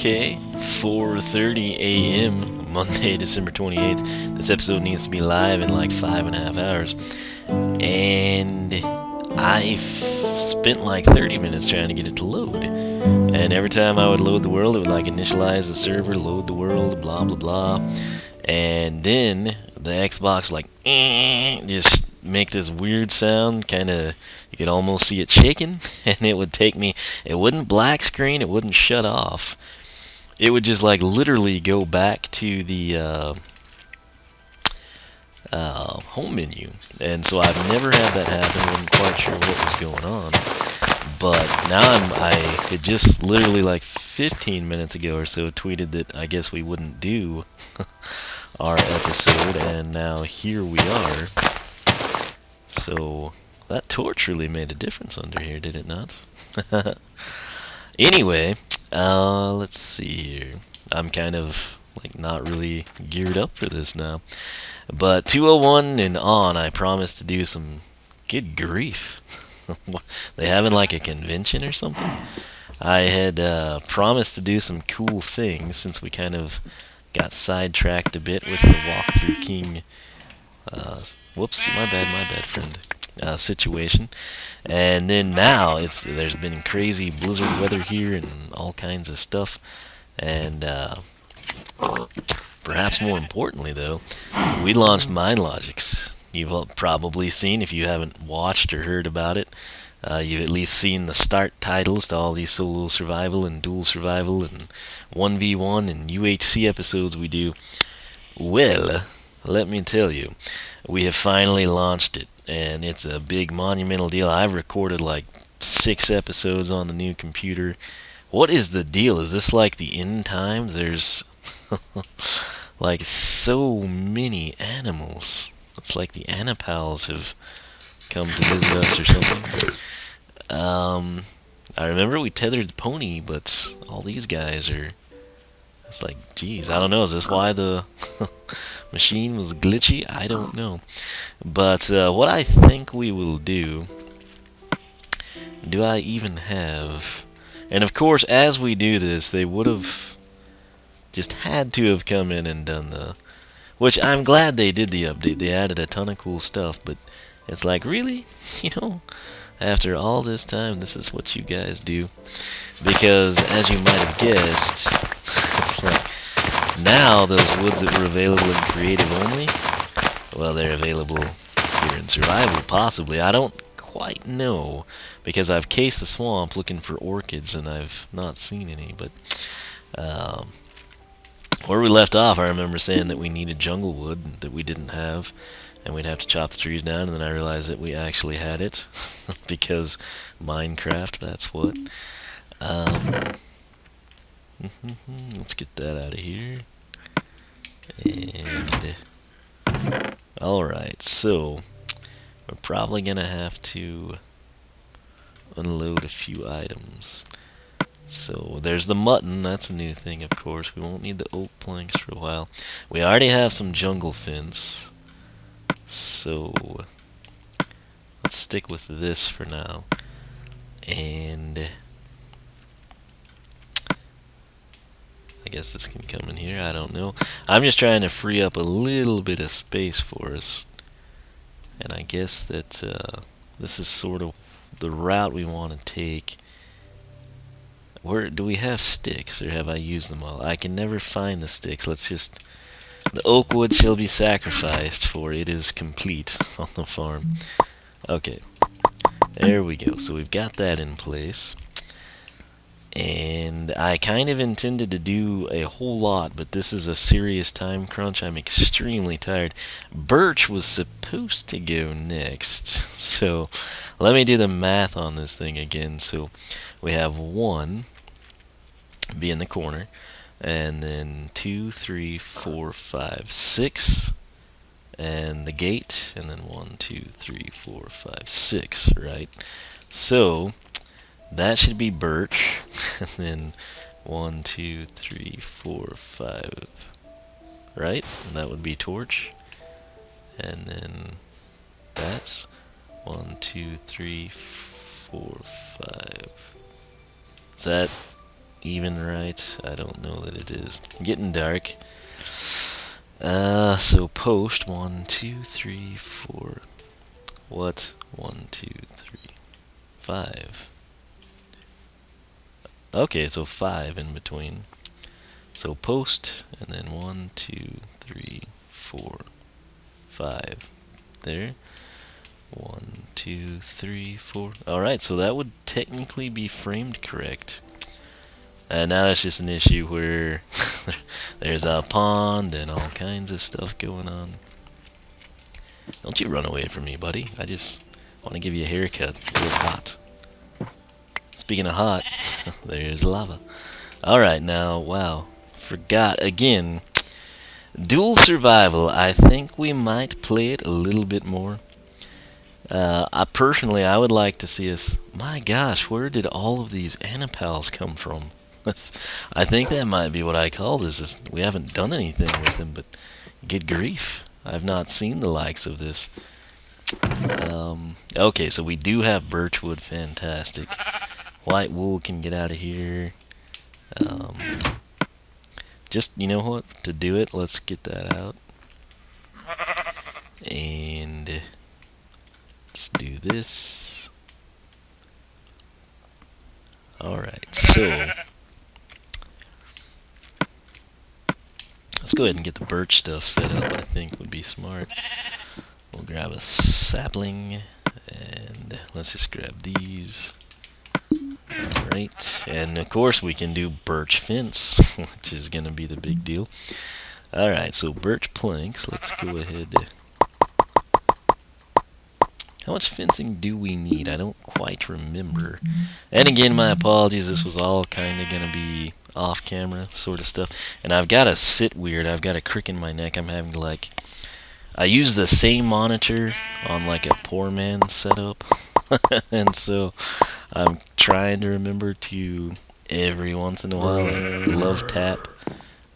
Okay, 4:30 a.m. Monday, December 28th. This episode needs to be live in like 5.5 hours. And I spent like 30 minutes trying to get it to load. And every time I would load the world, it would like initialize the server, load the world, blah blah blah. And then the Xbox like just make this weird sound, kind of, you could almost see it shaking, and it would take me, it wouldn't black screen, it wouldn't shut off. It would just like literally go back to the home menu. And so I've never had that happen. I wasn't quite sure what was going on. But now I had just literally like 15 minutes ago or so tweeted that I guess we wouldn't do our episode, and now here we are. So that torch really made a difference under here, did it not? Anyway, let's see here. I'm kind of like not really geared up for this now. But 201 and on, I promised to do some, good grief. They having like a convention or something? I had promised to do some cool things since we kind of got sidetracked a bit with the walkthrough king whoops, my bad friend, situation. And then now there's been crazy blizzard weather here and all kinds of stuff. And perhaps more importantly though, we launched MineLogix. You've probably seen, if you haven't watched or heard about it, you've at least seen the start titles to all these solo survival and dual survival and 1v1 and UHC episodes we do. Well, let me tell you, we have finally launched it, and it's a big monumental deal. I've recorded like 6 episodes on the new computer. What is the deal? Is this like the end times? There's like so many animals. It's like the Anapals have come to visit us or something. I remember we tethered the pony, but all these guys are... It's like, geez, I don't know. Is this why the machine was glitchy? I don't know. But what I think we will do I even have... And of course, as we do this, they would have just had to have come in and done the... Which I'm glad they did the update. They added a ton of cool stuff, but it's like, really? You know, after all this time, this is what you guys do. Because, as you might have guessed, it's like, now those woods that were available in creative only, well, they're available here in survival, possibly. I don't quite know, because I've cased the swamp looking for orchids, and I've not seen any, but where we left off, I remember saying that we needed jungle wood that we didn't have, and we'd have to chop the trees down, and then I realized that we actually had it, because Minecraft, that's what. Let's get that out of here. And alright, so we're probably gonna have to unload a few items. So there's the mutton, that's a new thing, of course. We won't need the oak planks for a while. We already have some jungle fence, so let's stick with this for now. And I guess this can come in here, I don't know. I'm just trying to free up a little bit of space for us. And I guess that this is sort of the route we want to take. Where do we have sticks, or have I used them all? I can never find the sticks. Let's just... The oak wood shall be sacrificed, for it is complete on the farm. Okay. There we go. So we've got that in place. And I kind of intended to do a whole lot, but this is a serious time crunch. I'm extremely tired. Birch was supposed to go next. So let me do the math on this thing again. So we have 1 be in the corner, and then 2, 3, 4, 5, 6, and the gate, and then 1, 2, 3, 4, 5, 6, right? So that should be birch, and then 1, 2, 3, 4, 5, right? And that would be torch, and then that's 1, 2, 3, 4, 5. Is that even right? I don't know that it is. Getting dark. So post 1, 2, 3, 4. What? 1, 2, 3, 5. Okay, so 5 in between. So post, and then 1, 2, 3, 4, 5. There. 1, 2, 3, 4. Alright, so that would technically be framed correct. And now that's just an issue where there's a pond and all kinds of stuff going on. Don't you run away from me, buddy. I just want to give you a haircut. It's real hot. Speaking of hot, there's lava. Alright, now, wow. Forgot again. Dual survival. I think we might play it a little bit more. I would like to see us. My gosh, where did all of these anipals come from? I think that might be what I call this. Is we haven't done anything with them, but good grief, I've not seen the likes of this. Okay, so we do have birchwood. Fantastic. White wool can get out of here. Just, you know what? To do it, let's get that out. And let's do this. Alright, so let's go ahead and get the birch stuff set up. I think would be smart. We'll grab a sapling, and let's just grab these. Alright, and of course we can do birch fence, which is going to be the big deal. Alright, so birch planks, let's go ahead. How much fencing do we need? I don't quite remember. And again, my apologies, this was all kind of going to be off camera sort of stuff. And I've got to sit weird, I've got a crick in my neck, I'm having to like... I use the same monitor on like a poor man setup. And so I'm trying to remember to every once in a while love tap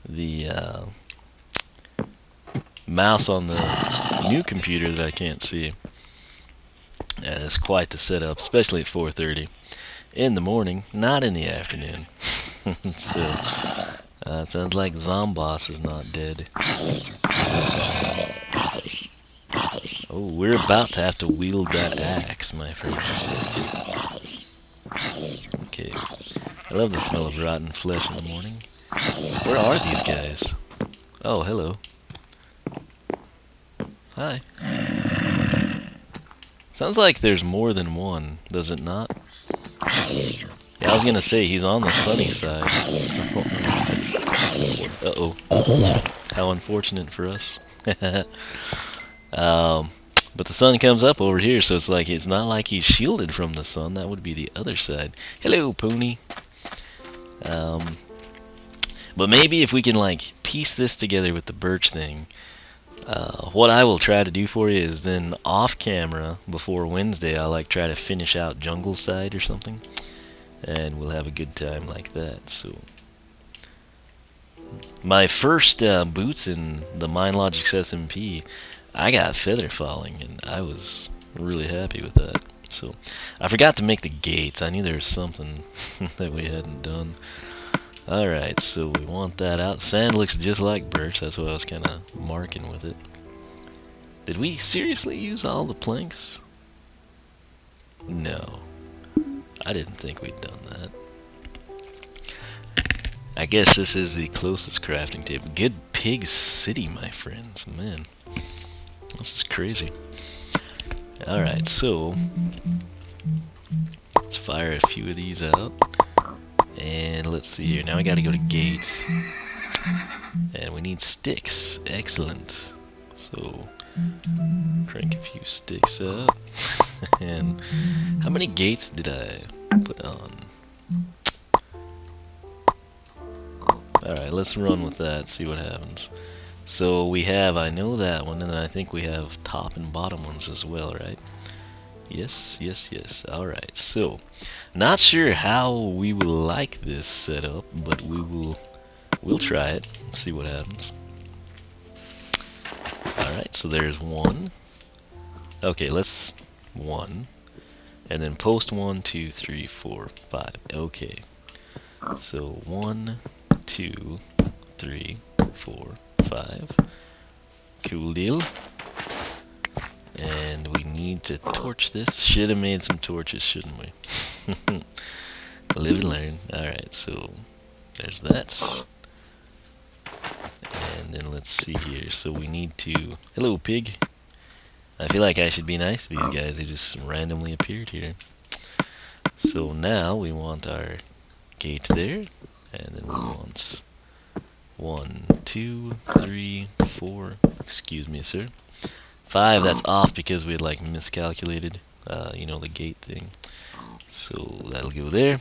the mouse on the new computer that I can't see. And it's quite the setup, especially at 4:30 in the morning, not in the afternoon. So it sounds like Zomboss is not dead. Oh, we're about to have to wield that axe, my friends. Okay. I love the smell of rotten flesh in the morning. Where are these guys? Oh, hello. Hi. Sounds like there's more than one, does it not? Yeah, I was gonna say, he's on the sunny side. Uh-oh. How unfortunate for us. But the sun comes up over here, so it's not like he's shielded from the sun. That would be the other side. Hello, pony. But maybe if we can like piece this together with the birch thing, what I will try to do for you is then off camera before Wednesday, I'll like try to finish out jungle side or something, and we'll have a good time like that. So my first boots in the MineLogix SMP, I got feather falling, and I was really happy with that. So I forgot to make the gates. I knew there was something that we hadn't done. Alright, so we want that out. Sand looks just like birch. That's what I was kind of marking with it. Did we seriously use all the planks? No. I didn't think we'd done that. I guess this is the closest crafting table. Good pig city, my friends. Man. This is crazy. Alright, so let's fire a few of these out. And let's see here. Now I gotta go to gates. And we need sticks. Excellent. So crank a few sticks up. And how many gates did I put on? Alright, let's run with that, see what happens. So we have, I know that one, and then I think we have top and bottom ones as well, right? Yes, yes, yes. Alright, so not sure how we will like this setup, but we'll try it, see what happens. Alright, so there's one. Okay, let's one. And then post 1, 2, 3, 4, 5. Okay. So 1, 2, 3, 4, 5. Cool deal. And we need to torch this. Should have made some torches, shouldn't we? Live and learn. Alright, so there's that. And then let's see here. So we need to... Hello, pig. I feel like I should be nice to these guys. They just randomly appeared here. So now we want our gate there. And then we want 1, 2, 3, 4. Excuse me, sir. 5, that's off because we had like miscalculated, you know, the gate thing. So that'll go there.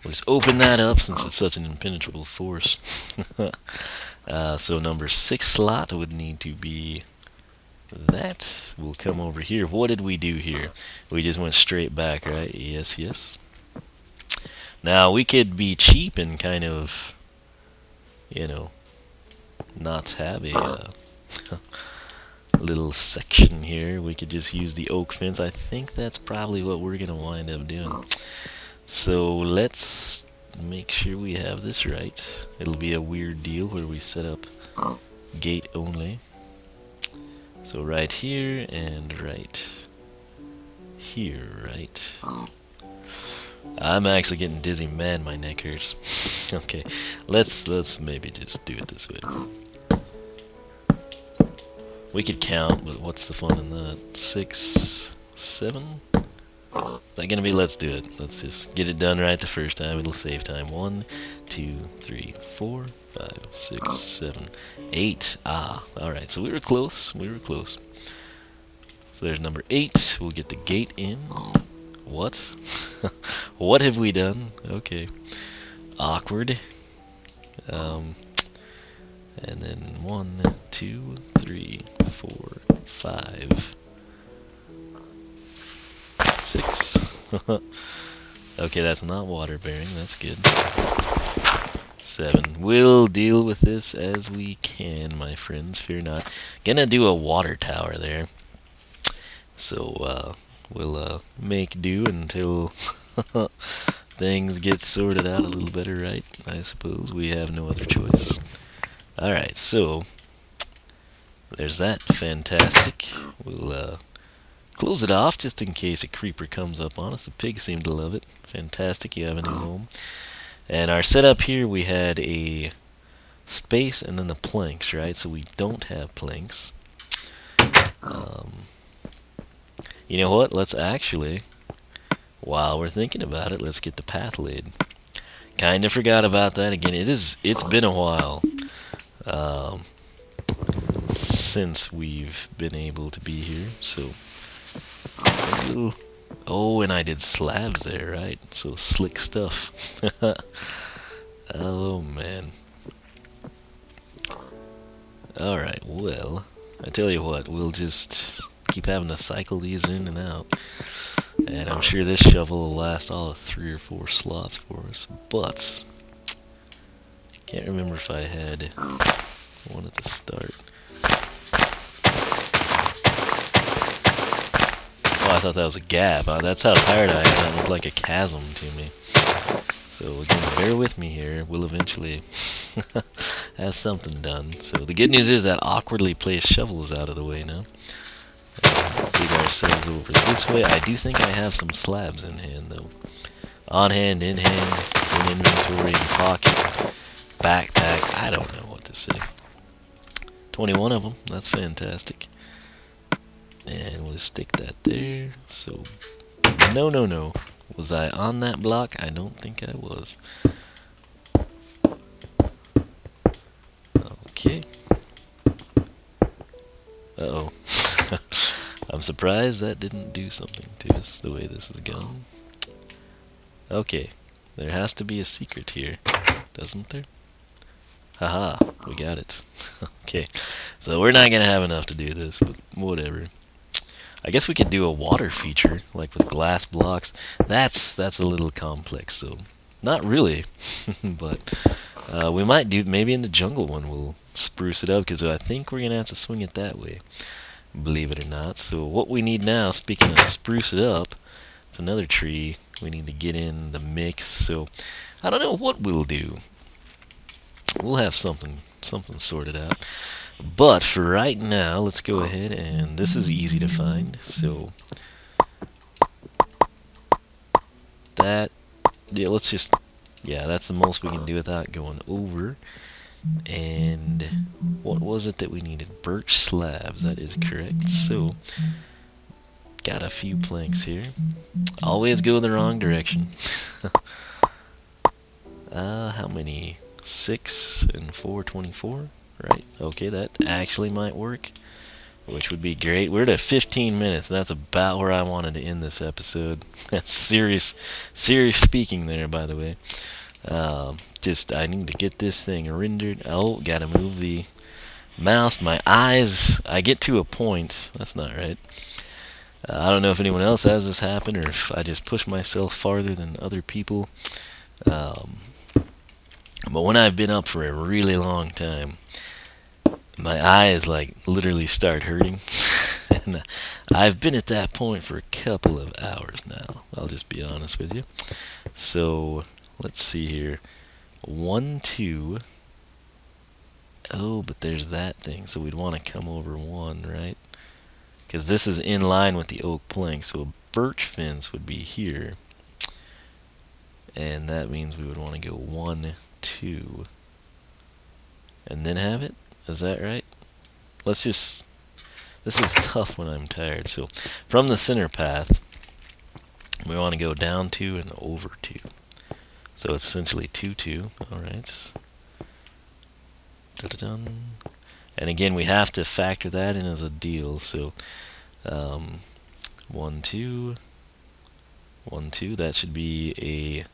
We'll just open that up since it's such an impenetrable force. So number 6 slot would need to be that. We'll come over here. What did we do here? We just went straight back, right? Yes, yes. Now we could be cheap and kind of, you know, not have a little section here. We could just use the oak fence. I think that's probably what we're gonna wind up doing. So let's make sure we have this right. It'll be a weird deal where we set up gate only. So right here and right here, right? I'm actually getting dizzy. Man, my neck hurts. Okay, let's maybe just do it this way. We could count, but what's the fun in that? 6, 7? Is that gonna be? Let's do it. Let's just get it done right the first time. It'll save time. 1, 2, 3, 4, 5, 6, 7, 8. Ah, alright, so we were close. We were close. So there's number 8. We'll get the gate in. What? What have we done? Okay. Awkward. And then 1, 2, 3, 4, 5, 6. Okay, that's not water bearing. That's good. 7. We'll deal with this as we can, my friends. Fear not. Gonna do a water tower there. So we'll make do until things get sorted out a little better, right? I suppose we have no other choice. Alright, so there's that. Fantastic. We'll close it off just in case a creeper comes up on us. The pigs seem to love it. Fantastic, you have a new home. And our setup here, we had a space and then the planks, right? So we don't have planks. You know what? Let's actually, while we're thinking about it, let's get the path laid. Kinda forgot about that again. It's been a while since we've been able to be here, so oh, and I did slabs there, right? So slick stuff. Oh man. Alright, well, I tell you what, we'll just keep having to cycle these in and out, and I'm sure this shovel will last all of 3 or 4 slots for us, but can't remember if I had one at the start. Oh, I thought that was a gap. That's how tired I am. That looked like a chasm to me. So again, bear with me here. We'll eventually have something done. So the good news is that awkwardly placed shovel is out of the way now. Dig ourselves over this way. I do think I have some slabs in hand though. On hand, in hand, in inventory, in pocket, backpack. I don't know what to say. 21 of them. That's fantastic. And we'll stick that there. So, no. Was I on that block? I don't think I was. Okay. Uh-oh. I'm surprised that didn't do something to us the way this is going. Okay. There has to be a secret here, doesn't there? Haha, we got it. Okay. So we're not gonna have enough to do this, but whatever. I guess we could do a water feature, like with glass blocks. That's a little complex, so not really. But we might do, maybe in the jungle one we'll spruce it up, because I think we're going to have to swing it that way, believe it or not. So what we need now, speaking of spruce it up, it's another tree. We need to get in the mix. So I don't know what we'll do. We'll have something sorted out. But for right now, let's go ahead, and this is easy to find. So that, yeah, let's just, yeah, that's the most we can do without going over. And what was it that we needed? Birch slabs, that is correct. So got a few planks here. Always go the wrong direction. How many? 6 and 4, 24, right? Okay, that actually might work, which would be great. We're at 15 minutes. That's about where I wanted to end this episode. That's serious speaking there, by the way. Just, I need to get this thing rendered. Oh, gotta move the mouse. My eyes, I get to a point. That's not right. I don't know if anyone else has this happen, or if I just push myself farther than other people. But when I've been up for a really long time, my eyes like literally start hurting. And I've been at that point for a couple of hours now. I'll just be honest with you. So let's see here. 1, 2. Oh, but there's that thing. So we'd want to come over 1, right? Because this is in line with the oak plank. So a birch fence would be here. And that means we would want to go 1, 2, and then have it. Is that right? Let's just, this is tough when I'm tired. So from the center path, we want to go down 2 and over 2. So it's essentially 2, 2. Alright. Da-da-dun. And again, we have to factor that in as a deal. So 1, 2, 1, 2. That should be a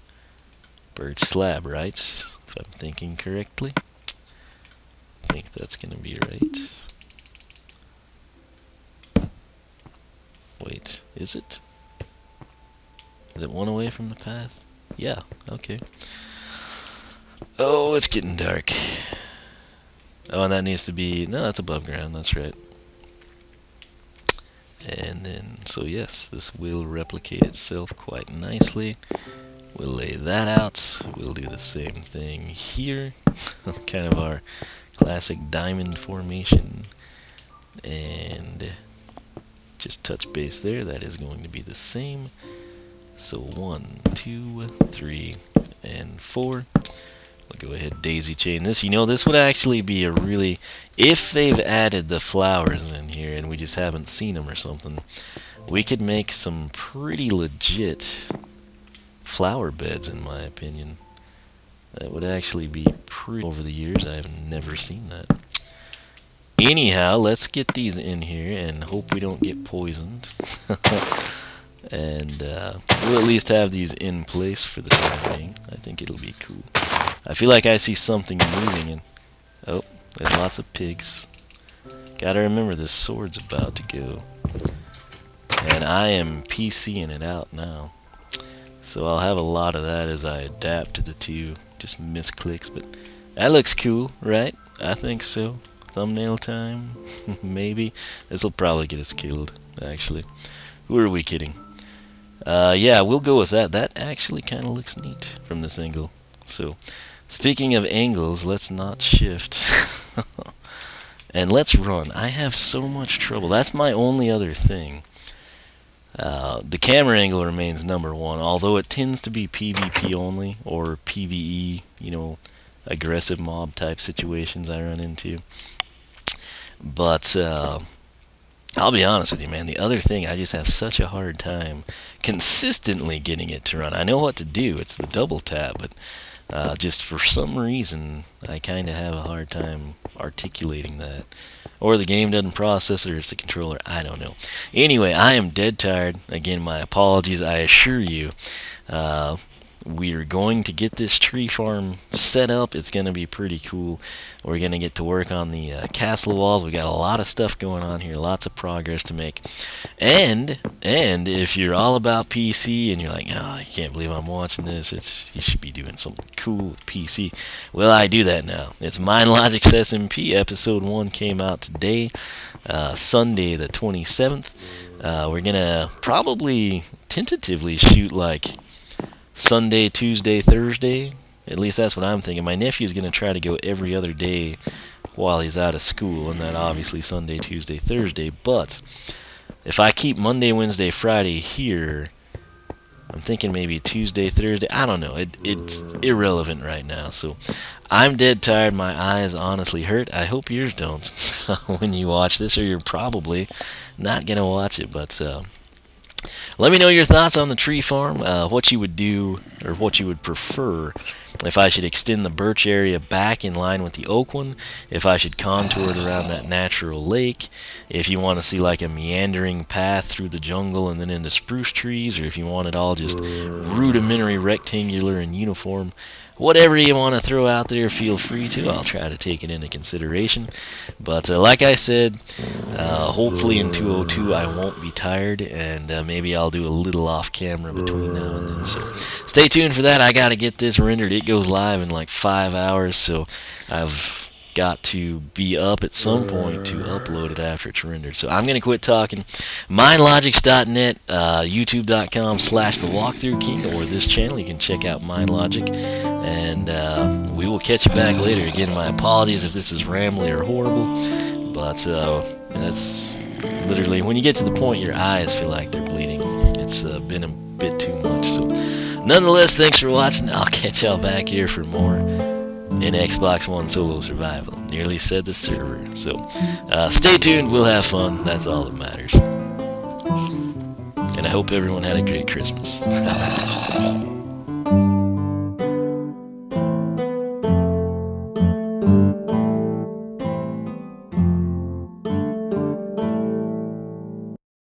birch slab, right? If I'm thinking correctly. I think that's going to be right. Wait, is it? Is it 1 away from the path? Yeah, okay. Oh, it's getting dark. Oh, and that needs to be, no, that's above ground, that's right. And then, so yes, this will replicate itself quite nicely. We'll lay that out. We'll do the same thing here. Kind of our classic diamond formation. And just touch base there. That is going to be the same. So 1, 2, 3, and 4. We'll go ahead daisy chain this. You know, this would actually be a really, if they've added the flowers in here and we just haven't seen them or something, we could make some pretty legit flower beds, in my opinion. That would actually be pretty. Over the years, I've never seen that. Anyhow, let's get these in here and hope we don't get poisoned. And we'll at least have these in place for the time being. I think it'll be cool. I feel like I see something moving, and oh, there's lots of pigs. Gotta remember this sword's about to go. And I am PCing it out now. So I'll have a lot of that as I adapt to the 2 just misclicks, but that looks cool, right? I think so. Thumbnail time, maybe. This will probably get us killed, actually. Who are we kidding? Yeah, we'll go with that. That actually kind of looks neat from this angle. So, speaking of angles, let's not shift. And let's run. I have so much trouble. That's my only other thing. The camera angle remains #1, although it tends to be PvP only, or PvE, you know, aggressive mob type situations I run into. But I'll be honest with you, man, the other thing, I just have such a hard time consistently getting it to run. I know what to do, it's the double tap, but just for some reason, I kind of have a hard time articulating that. Or the game doesn't process it, or it's the controller, I don't know. Anyway, I am dead tired. Again, my apologies, I assure you. We're going to get this tree farm set up. It's going to be pretty cool. We're going to get to work on the castle walls. We got a lot of stuff going on here, lots of progress to make. And if you're all about PC and you're like, oh, I can't believe I'm watching this, you should be doing something cool with PC. Well, I do that now. It's MindLogic's SMP. Episode 1 came out today, Sunday the 27th. We're going to probably tentatively shoot like Sunday, Tuesday, Thursday. At least that's what I'm thinking. My nephew's going to try to go every other day while he's out of school, and that obviously Sunday, Tuesday, Thursday. But if I keep Monday, Wednesday, Friday here, I'm thinking maybe Tuesday, Thursday. I don't know. It's irrelevant right now. So I'm dead tired. My eyes honestly hurt. I hope yours don't when you watch this, or you're probably not going to watch it. But let me know your thoughts on the tree farm, what you would do or what you would prefer. If I should extend the birch area back in line with the oak one, if I should contour it around that natural lake, if you want to see like a meandering path through the jungle and then into spruce trees, or if you want it all just rudimentary, rectangular, and uniform. Whatever you want to throw out there, feel free to. I'll try to take it into consideration. But like I said, hopefully in 202 I won't be tired, and maybe I'll do a little off camera between now and then. So stay tuned for that. I got to get this rendered. It goes live in like 5 hours, so I've got to be up at some point to upload it after it's rendered. So I'm going to quit talking. MindLogix.net, YouTube.com/The Walkthrough King, or this channel. You can check out MindLogic, and we will catch you back later. Again, my apologies if this is rambly or horrible, but that's literally, when you get to the point your eyes feel like they're bleeding, it's been a bit too much. So nonetheless, thanks for watching. I'll catch y'all back here for more in Xbox One Solo Survival. Nearly said the server. So stay tuned, we'll have fun. That's all that matters. And I hope everyone had a great Christmas.